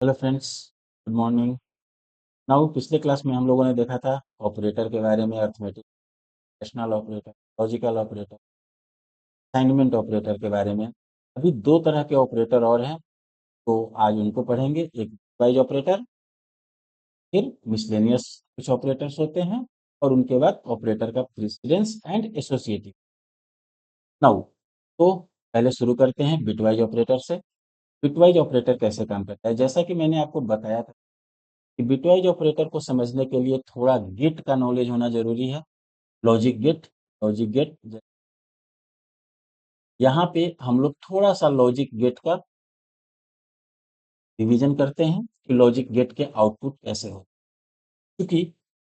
Hello friends, good morning. Now पिछले class में हम लोगों ने देखा था ऑपरेटर के बारे में, arithmetic, rational operator, logical operator, assignment operator के बारे में। अभी दो तरह के ऑपरेटर और हैं, तो आज उनको पढ़ेंगे। एक वाइज ऑपरेटर, फिर मिसलेनियस कुछ ऑपरेटर्स होते हैं, और उनके बाद ऑपरेटर का प्रेसिडेंस एंड एसोसिएटिव। नाउ तो पहले शुरू करते हैं बिटवाइज ऑपरेटर से। बिटवाइज ऑपरेटर कैसे काम करता है? जैसा कि मैंने आपको बताया था कि बिटवाइज ऑपरेटर को समझने के लिए थोड़ा गेट का नॉलेज होना जरूरी है। लॉजिक गेट, लॉजिक गेट, यहाँ पे हम लोग थोड़ा सा लॉजिक गेट का रिवीजन करते हैं कि लॉजिक गेट के आउटपुट कैसे हो। क्योंकि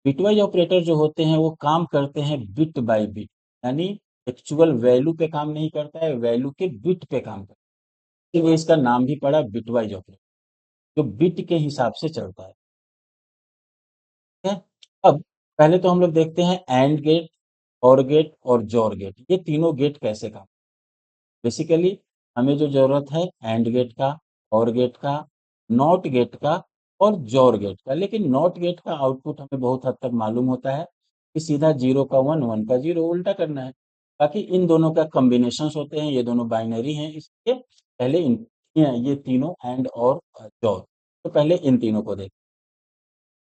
बिटवाइज ऑपरेटर जो होते हैं वो काम करते हैं बिट बाय बिट, यानी एक्चुअल वैल्यू पे काम नहीं करता है, वैल्यू के बिट पे काम करता है, इसलिए इसका नाम भी पड़ा बिटवाइज ऑपरेटर, जो बिट के हिसाब से चलता है। ठीक है। अब पहले तो हम लोग देखते हैं एंड गेट, और गेट और जोर गेट, ये तीनों गेट कैसे काम। बेसिकली हमें जो जरूरत है एंड गेट का, और गेट का, नॉट गेट का और जोर गेट का। लेकिन नॉट गेट का आउटपुट हमें बहुत हद तक मालूम होता है कि सीधा 0 का 1, 1 का 0 उल्टा करना है। बाकी इन दोनों का कॉम्बिनेशन होते हैं, ये दोनों बाइनरी हैं, इसलिए पहले इन ये तीनों एंड और जोर, तो पहले इन तीनों को देखें।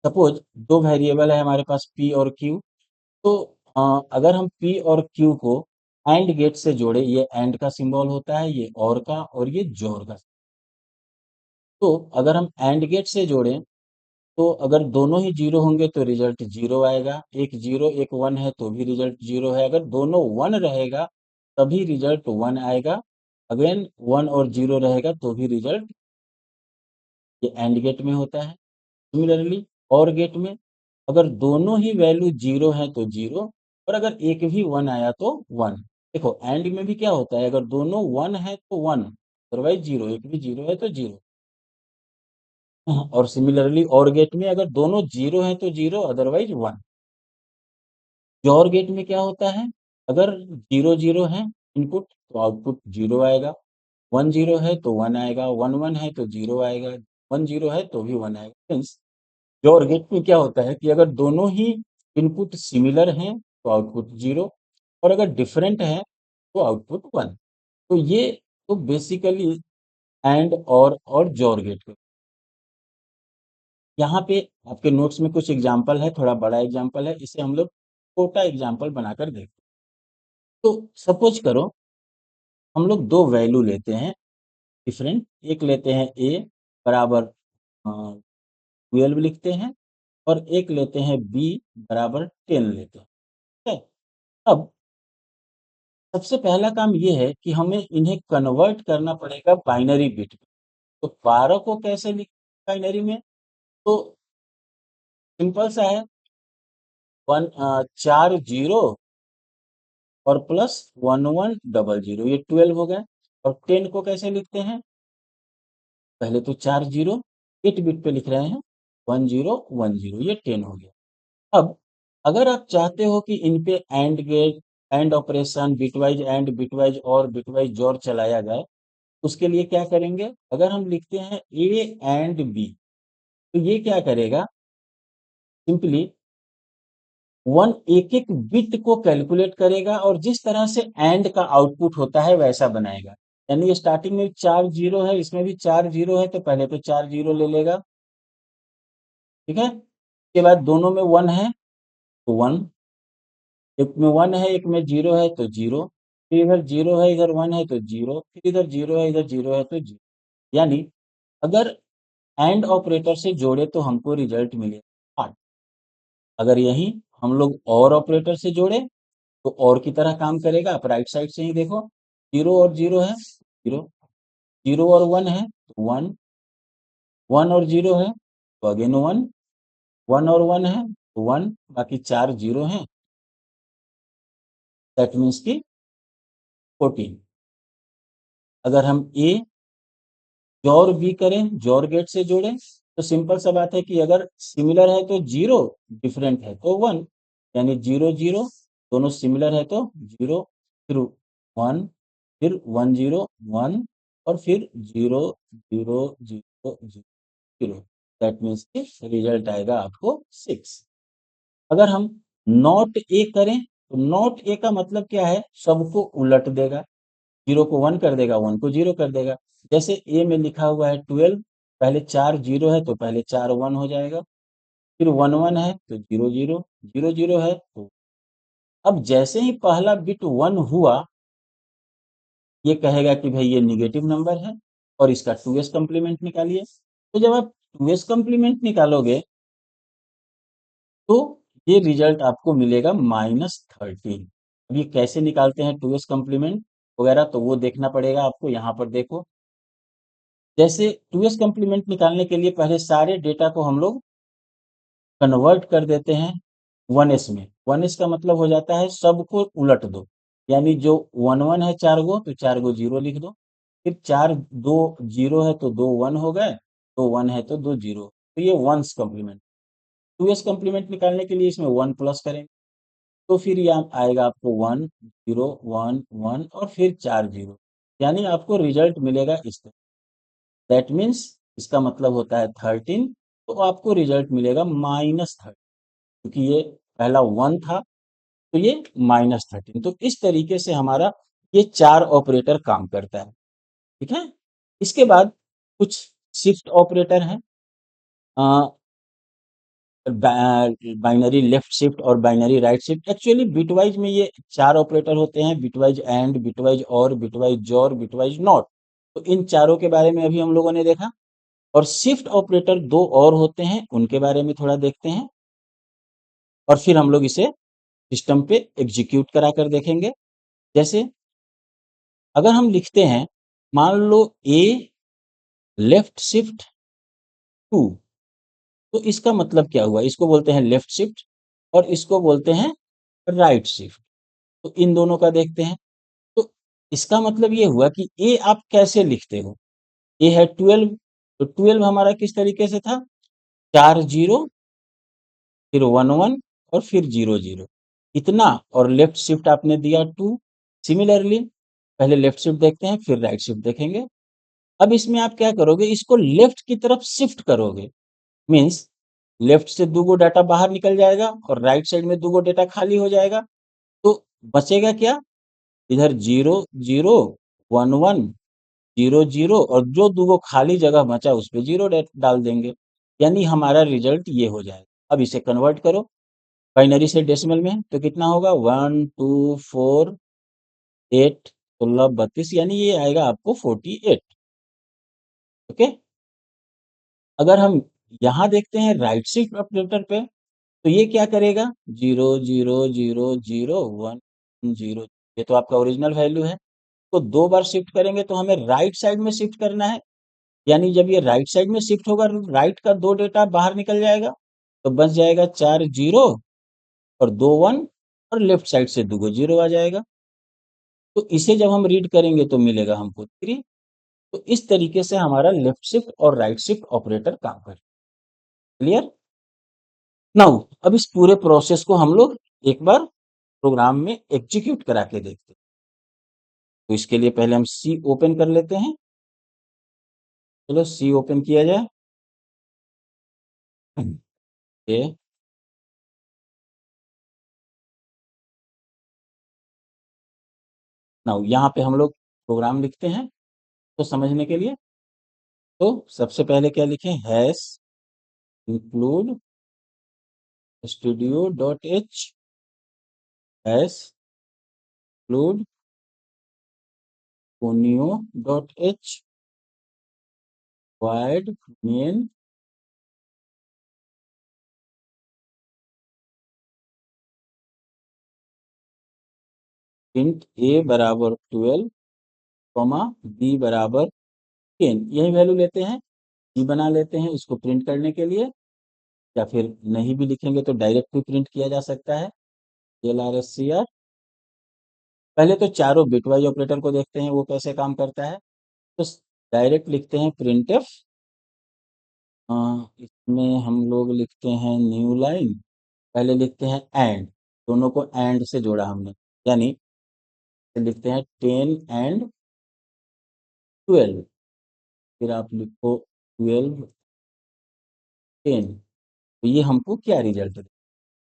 सपोज दो वेरिएबल है हमारे पास p और q, तो अगर हम p और q को एंड गेट से जोड़े, ये एंड का सिंबल होता है, ये और का, और ये जोर का। तो अगर हम एंड गेट से जोड़ें, तो अगर दोनों ही जीरो होंगे तो रिजल्ट जीरो आएगा, एक जीरो एक वन है तो भी रिजल्ट जीरो है। अगर दोनों वन रहेगा तभी रिजल्ट वन आएगा, अगेन वन और जीरो रहेगा तो भी रिजल्ट, ये एंड गेट में होता है। सिमिलरली और गेट में अगर दोनों ही वैल्यू जीरो है तो जीरो, और अगर एक भी वन आया तो वन। देखो एंड में भी क्या होता है, अगर दोनों वन है तो वन, अदरवाइज जीरो, एक भी जीरो है तो जीरो। और सिमिलरली और गेट में अगर दोनों जीरो है तो जीरो, अदरवाइज वन। जोर गेट में क्या होता है, अगर जीरो जीरो है इनपुट तो आउटपुट जीरो आएगा, वन जीरो है तो वन आएगा, वन वन है तो जीरो आएगा, वन जीरो है तो भी वन आएगा। जोर गेट में क्या होता है कि अगर दोनों ही इनपुट सिमिलर हैं तो आउटपुट जीरो, और अगर डिफरेंट है तो आउटपुट वन। तो ये तो बेसिकली एंड और जोर गेट। यहाँ पे आपके नोट्स में कुछ एग्जाम्पल है, थोड़ा बड़ा एग्जाम्पल है, इसे हम लोग छोटा एग्जाम्पल बनाकर देखते हैं। तो सपोज करो हम लोग दो वैल्यू लेते हैं डिफरेंट, एक लेते हैं ए बराबर 12 लिखते हैं, और एक लेते हैं बी बराबर 10 लेते हैं। ठीक है? अब सबसे पहला काम ये है कि हमें इन्हें कन्वर्ट करना पड़ेगा बाइनरी बिट में। तो 12 को कैसे लिखें बाइनरी में? तो सिंपल सा है, वन, चार जीरो और plus one one double zero, ये 12 हो गए। और 10 को कैसे लिखते हैं? पहले तो चार जीरो 8 बिट पे लिख रहे हैं, 1010, ये 10 हो गया। अब अगर आप चाहते हो कि इन पे and gate, and operation, bitwise and, bitwise or, bitwise xor चलाया जाए, उसके लिए क्या करेंगे? अगर हम लिखते हैं ए एंड बी, तो ये क्या करेगा, सिंपली वन एक एक बिट को कैलकुलेट करेगा, और जिस तरह से एंड का आउटपुट होता है वैसा बनाएगा। यानी स्टार्टिंग में चार जीरो है, इसमें भी चार जीरो है, तो पहले तो चार जीरो ले लेगा। ठीक है, उसके बाद दोनों में वन है तो वन, एक में वन है एक में जीरो है तो जीरो, फिर इधर जीरो है इधर वन है तो जीरो, फिर इधर जीरो है इधर जीरो है तो जीरो। यानी अगर एंड ऑपरेटर से जोड़े तो हमको रिजल्ट मिलेगा 8। अगर यही हम लोग और ऑपरेटर से जोड़े तो और की तरह काम करेगा। आप राइट साइड से ही देखो, जीरो और जीरो है जीरो, जीरो और वन है तो वन, वन और जीरो है तो अगेन वन, वन और वन है तो वन, बाकी चार जीरो है, दैट मीन्स की 14। अगर हम ए जोर बी करें, जोर गेट से जोड़ें, तो सिंपल सा बात है कि अगर सिमिलर है तो जीरो, डिफरेंट है तो वन, यानी जीरो जीरो, दोनों सिमिलर है तो जीरो, फिर वन, फिर वन जीरो वन, और फिर zero zero zero zero. 0। That means कि रिजल्ट आएगा आपको 6। अगर हम नॉट ए करें तो नॉट ए का मतलब क्या है, सबको उलट देगा। 0 को 1 कर देगा, 1 को 0 कर देगा। जैसे ए में लिखा हुआ है 12, पहले 4 0 है तो पहले 4 1 हो जाएगा, फिर 1 1 है तो 0 0, 0 0 है तो अब जैसे ही पहला बिट 1 हुआ, ये कहेगा कि भाई ये निगेटिव नंबर है और इसका 2s कॉम्प्लीमेंट निकालिए। तो जब आप 2s कॉम्प्लीमेंट निकालोगे तो ये रिजल्ट आपको मिलेगा -13। अब ये कैसे निकालते हैं 2s कॉम्प्लीमेंट वगैरह, तो वो देखना पड़ेगा आपको। यहाँ पर देखो, जैसे 2s कॉम्प्लीमेंट निकालने के लिए पहले सारे डेटा को हम लोग कन्वर्ट कर देते हैं 1s में। 1s का मतलब हो जाता है सबको उलट दो, यानी जो 1 1 है 4 गो तो 4 गो 0 लिख दो, फिर 4 2 0 है तो 2 1 हो गए, 2 1 है तो 2 0, तो ये वंस कॉम्प्लीमेंट। 2s कॉम्प्लीमेंट निकालने के लिए इसमें 1 प्लस करेंगे तो फिर यहाँ आएगा आपको 1 0 1 1 और फिर 4 0, यानी आपको रिजल्ट मिलेगा इस तरह। दैट मीन्स इसका मतलब होता है 13, तो आपको रिजल्ट मिलेगा -13, क्योंकि ये पहला 1 था तो ये -13। तो इस तरीके से हमारा ये 4 ऑपरेटर काम करता है। ठीक है। इसके बाद कुछ शिफ्ट ऑपरेटर हैं, बाइनरी लेफ्ट शिफ्ट और binary right shift. Actually bitwise में ये 4 ऑपरेटर होते हैं, bitwise and, bitwise or, bitwise जोर, बिटवाइज नॉट। तो इन चारों के बारे में अभी हम लोगों ने देखा। और शिफ्ट ऑपरेटर दो और होते हैं, उनके बारे में थोड़ा देखते हैं और फिर हम लोग इसे सिस्टम पे एग्जीक्यूट करा कर देखेंगे। जैसे अगर हम लिखते हैं, मान लो ए लेफ्ट शिफ्ट 2, तो इसका मतलब क्या हुआ, इसको बोलते हैं लेफ्ट शिफ्ट और इसको बोलते हैं राइट शिफ्ट। तो इन दोनों का देखते हैं। तो इसका मतलब ये हुआ कि ए आप कैसे लिखते हो। ए है 12, तो 12 हमारा किस तरीके से था, 4 0 फिर 1 1 और फिर 0 0, इतना। और लेफ्ट शिफ्ट आपने दिया 2। सिमिलरली पहले लेफ्ट शिफ्ट देखते हैं फिर राइट शिफ्ट देखेंगे। अब इसमें आप क्या करोगे, इसको लेफ्ट की तरफ शिफ्ट करोगे। मीन्स लेफ्ट से दो गो डाटा बाहर निकल जाएगा और राइट साइड में दो गो डाटा खाली हो जाएगा। तो बचेगा क्या, इधर 0 0 1 1 0 0 और जो दो गो खाली जगह बचा उस पे 0 डाल देंगे, यानी हमारा रिजल्ट ये हो जाएगा। अब इसे कन्वर्ट करो बाइनरी से डेसिमल में, तो कितना होगा 1 2 4 8 16 32, यानी ये आएगा आपको 48। ओके। अगर हम यहाँ देखते हैं राइट शिफ्ट ऑपरेटर पे, तो ये क्या करेगा, 0 0 0 0 1 0, ये तो आपका ओरिजिनल वैल्यू है। तो दो बार शिफ्ट करेंगे तो हमें राइट साइड में शिफ्ट करना है, यानी जब ये राइट साइड में शिफ्ट होगा राइट का दो डेटा बाहर निकल जाएगा, तो बच जाएगा 4 0 और 2 1 और लेफ्ट साइड से दो 0 आ जाएगा। तो इसे जब हम रीड करेंगे तो मिलेगा हमको 3। तो इस तरीके से हमारा लेफ्ट शिफ्ट और राइट शिफ्ट ऑपरेटर काम कर। क्लियर। नाउ अब इस पूरे प्रोसेस को हम लोग एक बार प्रोग्राम में एग्जीक्यूट करा के देखते हैं। तो इसके लिए पहले हम सी ओपन कर लेते हैं। चलो सी ओपन किया जाए। ये नाउ यहाँ पे हम लोग प्रोग्राम लिखते हैं तो समझने के लिए। तो सबसे पहले क्या लिखें, hash include studio dot H, hash include conio dot H, void main int a बराबर 12 कॉमा बी बराबर 10, यही वैल्यू लेते हैं। ई बना लेते हैं इसको प्रिंट करने के लिए, या फिर नहीं भी लिखेंगे तो डायरेक्ट भी प्रिंट किया जा सकता है। LRSCR। पहले तो चारों बिटवाइज ऑपरेटर को देखते हैं वो कैसे काम करता है। तो डायरेक्ट लिखते हैं प्रिंट एफ, इसमें हम लोग लिखते हैं न्यू लाइन। पहले लिखते हैं एंड, दोनों को एंड से जोड़ा हमने, यानी लिखते हैं 10 एंड 12, फिर आप लिखो 12 10, तो ये हमको क्या रिजल्ट देगा?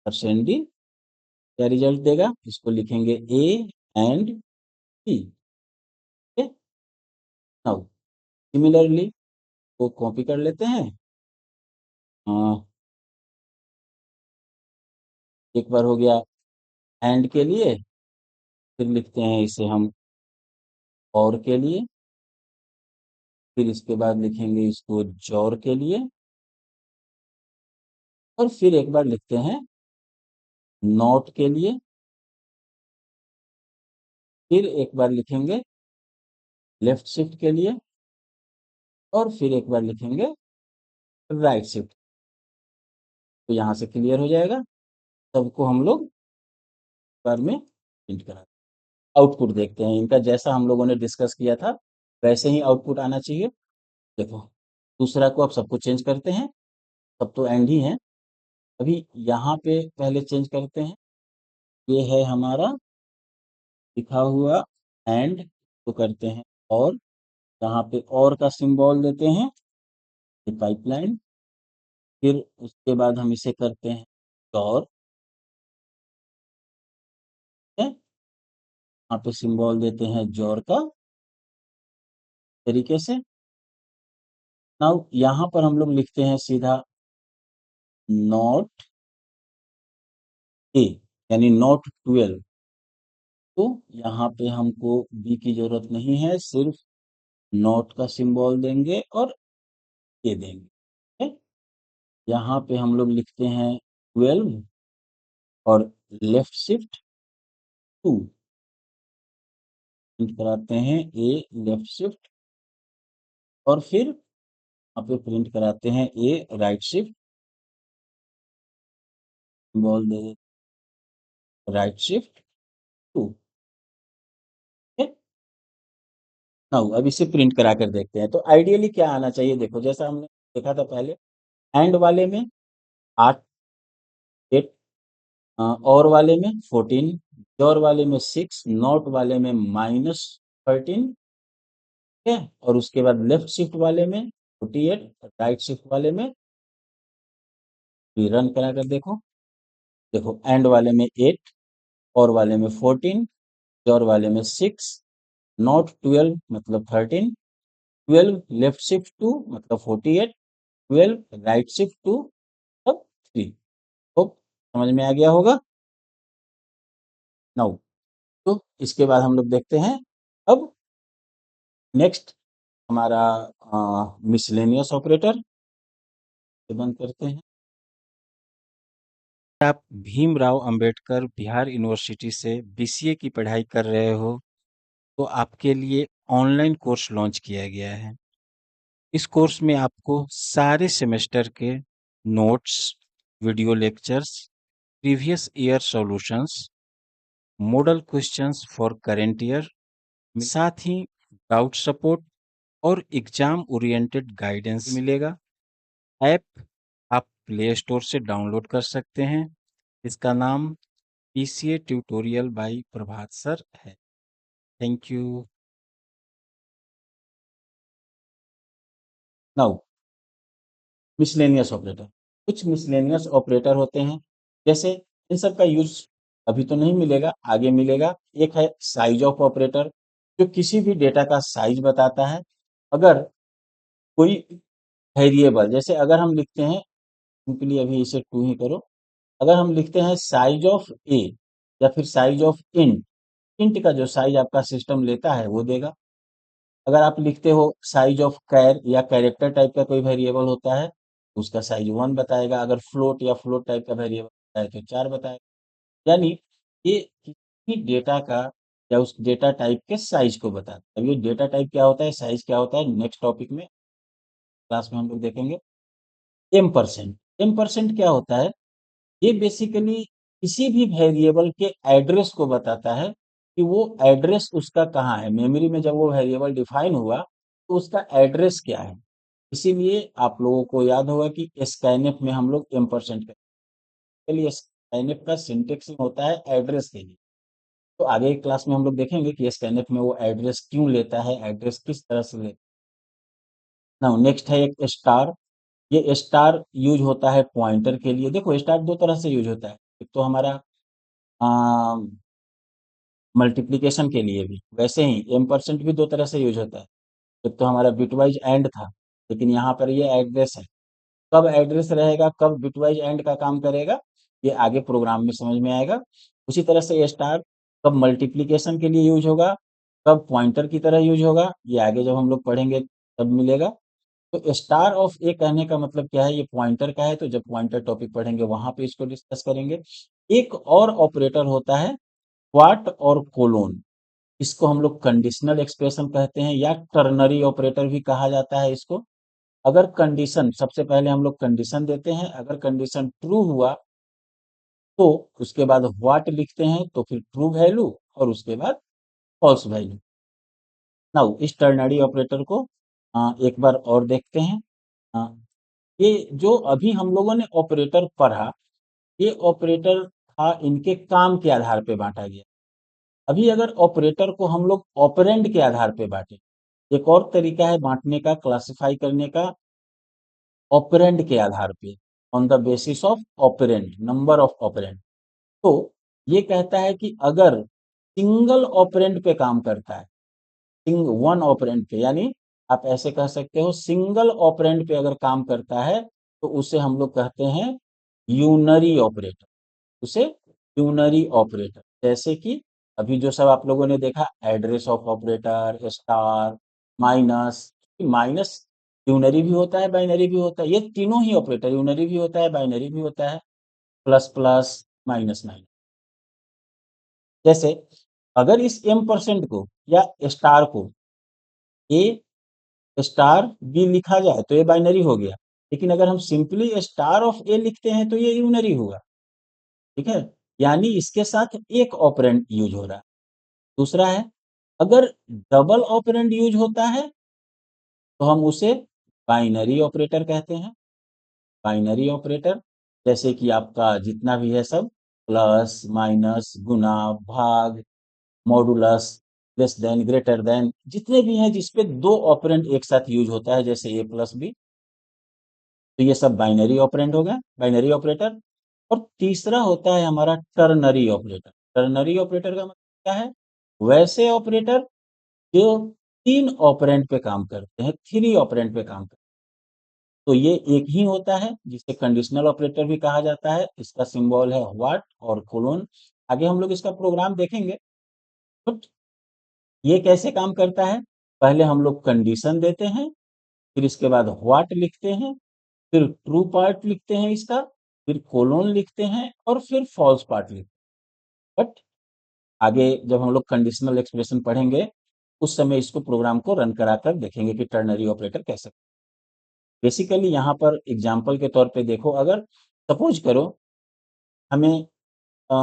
परसेंट डी क्या रिजल्ट देगा? इसको लिखेंगे A and B. Now similarly वो कॉपी कर लेते हैं। एक बार हो गया एंड के लिए, फिर लिखते हैं इसे हम और के लिए, फिर इसके बाद लिखेंगे इसको जोर के लिए, और फिर एक बार लिखते हैं नॉट के लिए, फिर एक बार लिखेंगे लेफ्ट शिफ्ट के लिए, और फिर एक बार लिखेंगे राइट शिफ्ट। तो यहाँ से क्लियर हो जाएगा। सबको हम लोग बार में प्रिंट करा, आउटपुट देखते हैं इनका, जैसा हम लोगों ने डिस्कस किया था वैसे ही आउटपुट आना चाहिए। देखो दूसरा को अब सबको चेंज करते हैं, सब तो एंड ही है। अभी यहाँ पे पहले चेंज करते हैं, ये है हमारा लिखा हुआ एंड, तो करते हैं और, यहाँ पे और का सिंबल देते हैं ये पाइपलाइन, फिर उसके बाद हम इसे करते हैं और, यहाँ पे सिंबल देते हैं जोर का तरीके से। नाउ यहाँ पर हम लोग लिखते हैं सीधा नॉट ए, यानी नॉट 12। तो यहाँ पे हमको बी की जरूरत नहीं है, सिर्फ नॉट का सिंबल देंगे और ए देंगे। ठीक है? यहाँ पे हम लोग लिखते हैं 12 और लेफ्ट शिफ्ट 2, प्रिंट कराते हैं ए लेफ्ट शिफ्ट, और फिर यहाँ पे प्रिंट कराते हैं ए राइट शिफ्ट, सिंबल दे राइट शिफ्ट 2। नाउ अब इसे प्रिंट करा कर देखते हैं, तो आइडियली क्या आना चाहिए? देखो जैसा हमने देखा था पहले, एंड वाले में 8, 8, और वाले में 14, जोर वाले में 6, नॉट वाले में -13, ठीक है, और उसके बाद लेफ्ट शिफ्ट वाले में 48, राइट शिफ्ट वाले में, रन करा कर देखो। देखो एंड वाले में 8, और वाले में 14, जोर वाले में 6, नॉट 12 मतलब 13, 12 लेफ्ट शिफ्ट 2 मतलब 48, 12 राइट शिफ्ट 2 मतलब 3। होप समझ में आ गया होगा। नाउ तो इसके बाद हम लोग देखते हैं अब नेक्स्ट हमारा मिसलेनियस ऑपरेटर, बंद करते हैं। आप भीमराव अंबेडकर बिहार यूनिवर्सिटी से बीसीए की पढ़ाई कर रहे हो, तो आपके लिए ऑनलाइन कोर्स लॉन्च किया गया है। इस कोर्स में आपको सारे सेमेस्टर के notes, video lectures, previous year solutions, model questions for current year, साथ ही डाउट सपोर्ट और एग्जाम ओरिएंटेड गाइडेंस मिलेगा। ऐप आप प्ले स्टोर से डाउनलोड कर सकते हैं। इसका नाम PCA tutorial by Prabhat sir है। Thank you. Now miscellaneous operator, कुछ मिसलेनियस ऑपरेटर होते हैं, जैसे इन सब का यूज अभी तो नहीं मिलेगा, आगे मिलेगा। एक है साइज ऑफ ऑपरेटर, जो किसी भी डेटा का साइज बताता है। अगर कोई वेरिएबल, जैसे अगर हम लिखते हैं, सिंपली अभी इसे 2 ही करो, अगर हम लिखते हैं साइज ऑफ ए या फिर साइज ऑफ इंट, इंट का जो साइज आपका सिस्टम लेता है वो देगा। अगर आप लिखते हो साइज ऑफ कैर या कैरेक्टर टाइप का कोई वेरिएबल होता है, उसका साइज 1 बताएगा। अगर फ्लोट या फ्लोट टाइप का वेरिएबल होता है तो 4 बताएगा। यानी ये किसी भी डेटा का या उस डेटा टाइप के साइज को बताता है। अब ये डेटा टाइप क्या होता है, साइज क्या होता है, नेक्स्ट टॉपिक में क्लास में हम लोग देखेंगे। एम परसेंट, एम परसेंट क्या होता है? ये बेसिकली किसी भी वेरिएबल के एड्रेस को बताता है कि वो एड्रेस उसका कहाँ है। मेमोरी में जब वो वेरिएबल डिफाइन हुआ तो उसका एड्रेस क्या है। इसीलिए आप लोगों को याद होगा कि स्कैनएफ में हम लोग एम परसेंट के लिए, स्कैनएफ का सिंटेक्स होता है एड्रेस के लिए। तो आगे की क्लास में हम लोग देखेंगे कि स्कैनएफ में वो एड्रेस क्यों लेता है, एड्रेस किस तरह से लेता है। नाउ नेक्स्ट है एक स्टार। ये स्टार यूज होता है पॉइंटर के लिए। देखो स्टार दो तरह से यूज होता है, एक तो हमारा मल्टीप्लिकेशन के लिए भी, वैसे ही एम% भी दो तरह से यूज होता है। एक तो हमारा बिटवाइज एंड था, लेकिन यहाँ पर ये एड्रेस है। कब एड्रेस रहेगा, कब बिटवाइज एंड का काम करेगा, ये आगे प्रोग्राम में समझ में आएगा। उसी तरह से ये स्टार कब मल्टीप्लिकेशन के लिए यूज होगा, कब पॉइंटर की तरह यूज होगा, ये आगे जब हम लोग पढ़ेंगे तब मिलेगा। तो स्टार ऑफ ए कहने का मतलब क्या है, ये पॉइंटर का है, तो जब पॉइंटर टॉपिक पढ़ेंगे वहां पे इसको डिस्कस करेंगे। एक और ऑपरेटर होता है क्वाट और कोलोन, इसको हम लोग कंडीशनल एक्सप्रेशन कहते हैं या टर्नरी ऑपरेटर भी कहा जाता है इसको। अगर कंडीशन, सबसे पहले हम लोग कंडीशन देते हैं, अगर कंडीशन ट्रू हुआ तो उसके बाद व्हाट लिखते हैं, तो फिर ट्रू वैल्यू, और उसके बाद फॉल्स वैल्यू। नाउ इस टर्नरी ऑपरेटर को एक बार और देखते हैं। अ, ये जो अभी हम लोगों ने ऑपरेटर पढ़ा, ये ऑपरेटर था, इनके काम के आधार पे बांटा गया। अभी अगर ऑपरेटर को हम लोग ऑपरेंड के आधार पे बांटे, एक और तरीका है बांटने का, क्लासिफाई करने का, ऑपरेंड के आधार पे, on the basis of operand, number of operand. तो ये कहता है कि अगर सिंगल ऑपरेंड पे काम करता है, सिंग वन ऑपरेंड पे, यानी आप ऐसे कह सकते हो सिंगल ऑपरेंड पे अगर काम करता है, तो उसे हम लोग कहते हैं यूनरी ऑपरेटर, उसे यूनरी ऑपरेटर। जैसे कि अभी जो सब आप लोगों ने देखा, address of operator, star, minus. Minus unary भी होता है, बाइनरी भी होता है, ये तीनों ही ऑपरेटर, यूनरी भी होता है, बाइनरी भी होता है, प्लस प्लस, माइनस माइनस। जैसे अगर इस m% को या स्टार को ए स्टार बी लिखा जाए तो ये बाइनरी हो गया, लेकिन अगर हम सिंपली स्टार ऑफ ए लिखते हैं तो ये यूनरी हुआ। ठीक है, यानी इसके साथ एक ऑपरेंड यूज हो रहा है। दूसरा है, अगर डबल ऑपरेंड यूज होता है तो हम उसे बाइनरी ऑपरेटर कहते हैं। बाइनरी ऑपरेटर, जैसे कि आपका जितना भी है सब, प्लस माइनस, गुना, भाग, modulus, less than, greater than, जितने भी हैं जिसपे दो ऑपरेंड एक साथ यूज होता है, जैसे a+b, तो ये सब बाइनरी ऑपरेंड हो गए, बाइनरी ऑपरेटर। और तीसरा होता है हमारा टर्नरी ऑपरेटर। टर्नरी ऑपरेटर का मतलब क्या है, वैसे ऑपरेटर जो तीन ऑपरेंड पे काम करते हैं, थ्री ऑपरेंड पे काम करते हैं। तो ये एक ही होता है जिसे कंडीशनल ऑपरेटर भी कहा जाता है, इसका सिंबल है व्हाट और कोलोन। आगे हम लोग इसका प्रोग्राम देखेंगे। बट ये कैसे काम करता है, पहले हम लोग कंडीशन देते हैं, फिर इसके बाद व्हाट लिखते हैं, फिर ट्रू पार्ट लिखते हैं इसका, फिर कोलोन लिखते हैं, और फिर फॉल्स पार्ट लिखते हैं। बट आगे जब हम लोग कंडीशनल एक्सप्रेशन पढ़ेंगे, उस समय इसको प्रोग्राम को रन कराकर देखेंगे कि टर्नरी ऑपरेटर कैसे। बेसिकली यहाँ पर एग्जाम्पल के तौर पे देखो, अगर सपोज करो हमें अ,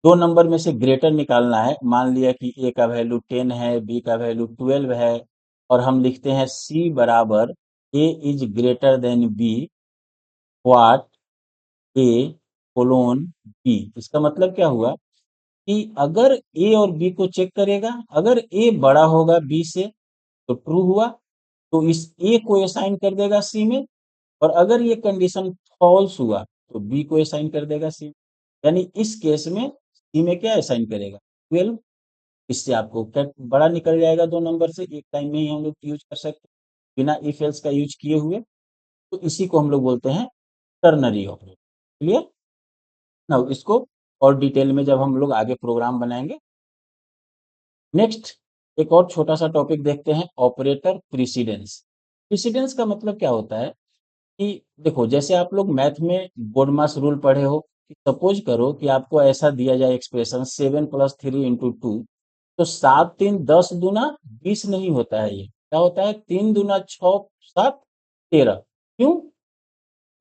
दो नंबर में से ग्रेटर निकालना है, मान लिया कि ए का वैल्यू 10 है, बी का वैल्यू 12 है, और हम लिखते हैं सी बराबर A is greater than B, what A colon B. इसका मतलब क्या हुआ कि अगर ए और बी को चेक करेगा, अगर ए बड़ा होगा बी से तो ट्रू हुआ, तो इस ए को असाइन कर देगा सी में, और अगर ये कंडीशन फॉल्स हुआ तो बी को असाइन कर देगा सी में। यानी इस केस में सी में क्या असाइन करेगा, 12। इससे आपको क्या बड़ा निकल जाएगा, दो नंबर से एक टाइम में ही हम लोग यूज कर सकते हैं बिना इफ एल्स का यूज किए हुए। तो इसी को हम लोग बोलते हैं टर्नरी ऑपरेटर। क्लियर। ना इसको और डिटेल में जब हम लोग आगे प्रोग्राम बनाएंगे। नेक्स्ट एक और छोटा सा टॉपिक देखते हैं, ऑपरेटर प्रीसिडेंस। प्रीसिडेंस का मतलब क्या होता है कि देखो, जैसे आप लोग मैथ में बोडमास रूल पढ़े हो, कि सपोज करो कि आपको ऐसा दिया जाए एक्सप्रेशन 7+3 × 2, तो 7×3 = 10, 20 नहीं होता है, ये क्या होता है, 3×2 = 6, 7, 13। क्यों?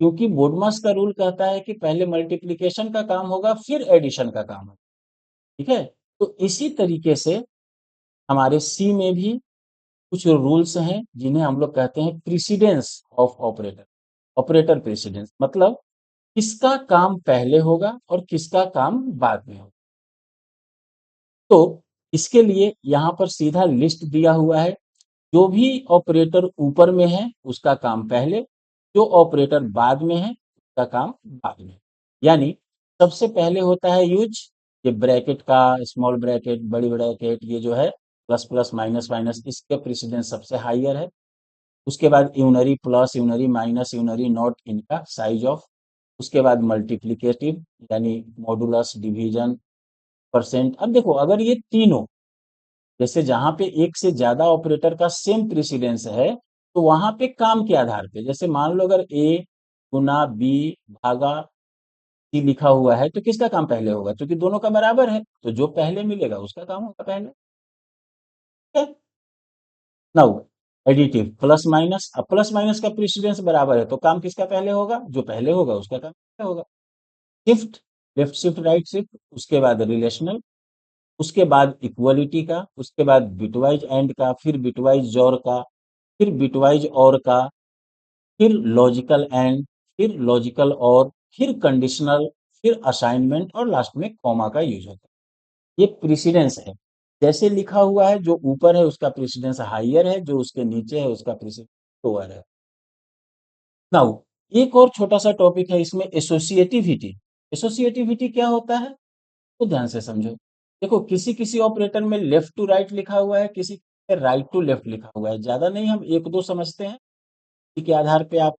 क्योंकि बोडमास का रूल कहता है कि पहले मल्टीप्लिकेशन का काम होगा फिर एडिशन का काम होगा। ठीक है, तो इसी तरीके से हमारे सी में भी कुछ रूल्स हैं जिन्हें हम लोग कहते हैं precedence of operator. Operator precedence मतलब किसका काम पहले होगा और किसका काम बाद में होगा। तो इसके लिए यहाँ पर सीधा लिस्ट दिया हुआ है, जो भी ऑपरेटर ऊपर में है उसका काम पहले, जो ऑपरेटर बाद में है उसका काम बाद में। यानी सबसे पहले होता है यूज, ये ब्रैकेट का, स्मॉल ब्रैकेट, बड़ी ब्रैकेट, ये जो है प्लस प्लस माइनस माइनस, इसके प्रेसिडेंस सबसे हाईयर है। उसके बाद unary plus, unary minus, unary not, इनका साइज ऑफ। उसके बाद मल्टीप्लिकेटिव यानी मॉडुलस, डिवीजन, परसेंट। अब देखो अगर ये तीनों, जैसे जहां पे एक से ज्यादा ऑपरेटर का सेम प्रेसिडेंस है, तो वहां पे काम के आधार पे, जैसे मान लो अगर ए गुना बी भागा सी लिखा हुआ है, तो किसका काम पहले होगा? क्योंकि दोनों का बराबर है, तो जो पहले मिलेगा उसका काम होगा पहले। नाउ एडिटिव प्लस माइनस, अब प्लस माइनस का प्रेसिडेंस बराबर है, तो काम किसका पहले होगा? जो पहले होगा उसका काम पहले होगा। Shift, left shift right shift, उसके बाद रिलेशनल, उसके बाद इक्वलिटी का, उसके बाद बिटवाइज एंड का, फिर बिटवाइज जोर का, फिर बिटवाइज और का, फिर लॉजिकल एंड, फिर लॉजिकल और, फिर कंडीशनल, फिर असाइनमेंट, और लास्ट में कॉमा का यूज होता है। ये प्रेसिडेंस है। जैसे लिखा हुआ है, जो ऊपर है उसका प्रेसिडेंस हाइयर है, जो उसके नीचे है उसका प्रेसिडेंस लोअर है। नाउ एक और छोटा सा टॉपिक है इसमें, एसोसिएटिविटी। एसोसिएटिविटी क्या होता है, तो ध्यान से समझो। देखो किसी किसी ऑपरेटर में लेफ्ट टू राइट लिखा हुआ है, किसी में राइट टू लेफ्ट लिखा हुआ है। ज्यादा नहीं, हम एक दो समझते हैं, इसी के आधार पे आप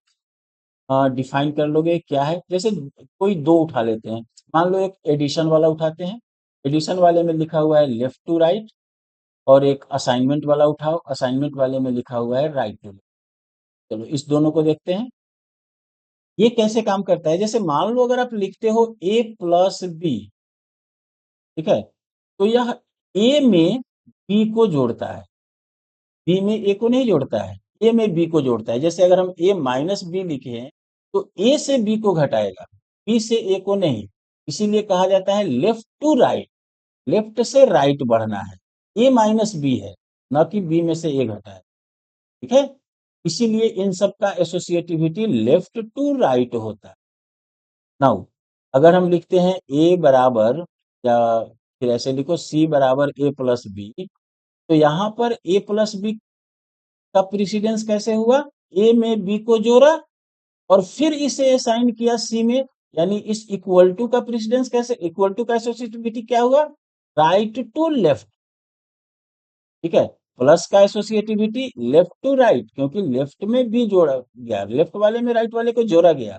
डिफाइन कर लोगे क्या है। जैसे कोई दो उठा लेते हैं, मान लो एक एडिशन वाला उठाते हैं। एडिशन वाले में लिखा हुआ है लेफ्ट टू राइट, और एक असाइनमेंट वाला उठाओ, असाइनमेंट वाले में लिखा हुआ है राइट टू लेफ्ट। चलो इस दोनों को देखते हैं, ये कैसे काम करता है। जैसे मान लो अगर आप लिखते हो ए प्लस बी, ठीक है, तो यह ए में बी को जोड़ता है, बी में ए को नहीं जोड़ता है, ए में बी को जोड़ता है। जैसे अगर हम ए माइनस बी लिखे हैं, तो ए से बी को घटाएगा, बी से ए को नहीं। इसीलिए कहा जाता है लेफ्ट टू राइट, लेफ्ट से राइट बढ़ना है। ए माइनस बी है, न कि बी में से ए घटा है, ठीक है। इसीलिए इन सब का एसोसिएटिविटी लेफ्ट टू राइट होता है। नाउ अगर हम लिखते हैं ए बराबर, या फिर ऐसे लिखो सी बराबर ए प्लस बी, तो यहाँ पर ए प्लस बी का प्रेसिडेंस कैसे हुआ? ए में बी को जोड़ा और फिर इसे असाइन किया सी में, यानी इस इक्वल टू का प्रेसिडेंस कैसे, इक्वल टू का एसोसिएटिविटी क्या हुआ? राइट टू लेफ्ट, ठीक है। प्लस का एसोसिएटिविटी लेफ्ट टू राइट, क्योंकि लेफ्ट में बी जोड़ा गया, लेफ्ट वाले में राइट वाले को जोड़ा गया।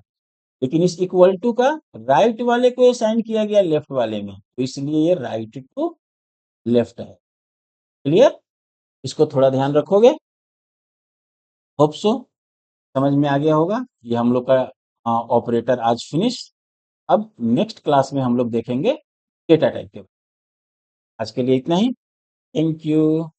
लेकिन इस इक्वल टू का राइट वाले को असाइन किया गया लेफ्ट वाले में, तो इसलिए ये राइट टू लेफ्ट है। क्लियर? इसको थोड़ा ध्यान रखोगे, होप सो समझ में आ गया होगा। ये हम लोग का ऑपरेटर आज फिनिश। अब नेक्स्ट क्लास में हम लोग देखेंगे डेटा टाइप के। आज के लिए इतना ही। Thank you.